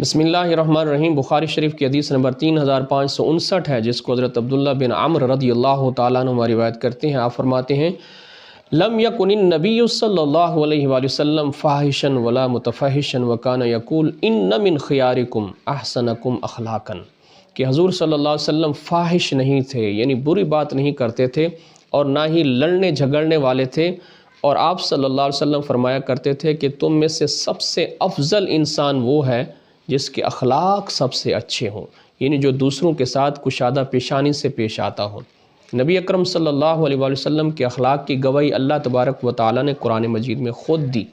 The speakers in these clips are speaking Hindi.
बिस्मिल्लाहिर्रहमानिर्रहीम। बुखारी शरीफ की हदीस नंबर 3559 है, जिसको हज़रत अब्दुल्ला बिन अम्र रदियल्लाहु ताला अन्हुमा रिवायत करते हैं। आप फरमाते हैं, लम यकुनिन नबिय्यु सल्लल्लाहु अलैहि वसल्लम फ़ाहिशन वला मुतफ़हिशन व काना यक़ूल इन्न मिन ख़ियारिकुम अहसनकुम अख़लाक़न, कि हज़ूर सल्लल्लाहु अलैहि वसल्लम फ़ाहिश नहीं थे, यानी बुरी बात नहीं करते थे और ना ही लड़ने झगड़ने वाले थे। और आप सल्लल्लाहु अलैहि वसल्लम फरमाया करते थे कि तुम में से सबसे अफजल इंसान वो है जिसके अखलाक सबसे अच्छे हों, यानी जो दूसरों के साथ कुशादा पेशानी से पेश आता हो। नबी अकरम सल्लल्लाहु अलैहि वसल्लम के अखलाक की गवाही अल्लाह तबारक व तआला ने कुरान मजीद में ख़ुद दी।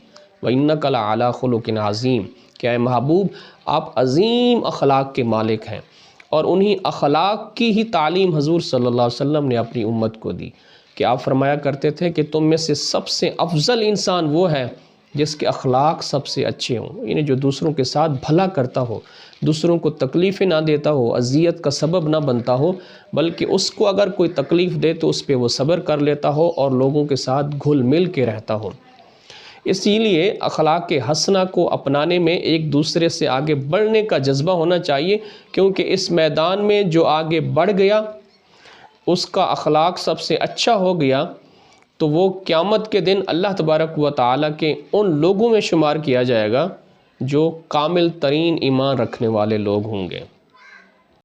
व इन्नका लअला खुलुक़िन अज़ीम, क्या है महबूब आप अज़ीम अखलाक के मालिक हैं। और उन्हीं अखलाक की ही तालीम हज़ूर सल्लल्लाहु अलैहि वसल्लम ने अपनी उम्मत को दी कि आप फरमाया करते थे कि तुम में से सबसे अफजल इंसान वो है जिसके अखलाक सबसे अच्छे हों, यानी जो दूसरों के साथ भला करता हो, दूसरों को तकलीफ़ें ना देता हो, अज़ियत का सबब ना बनता हो, बल्कि उसको अगर कोई तकलीफ़ दे तो उस पर वो सब्र कर लेता हो और लोगों के साथ घुल मिल के रहता हो। इसीलिए अखलाक हसना को अपनाने में एक दूसरे से आगे बढ़ने का जज्बा होना चाहिए, क्योंकि इस मैदान में जो आगे बढ़ गया उसका अखलाक सबसे अच्छा हो गया तो वो क़यामत के दिन अल्लाह तबारक व तआला के उन लोगों में शुमार किया जाएगा जो कामिल तरीन ईमान रखने वाले लोग होंगे।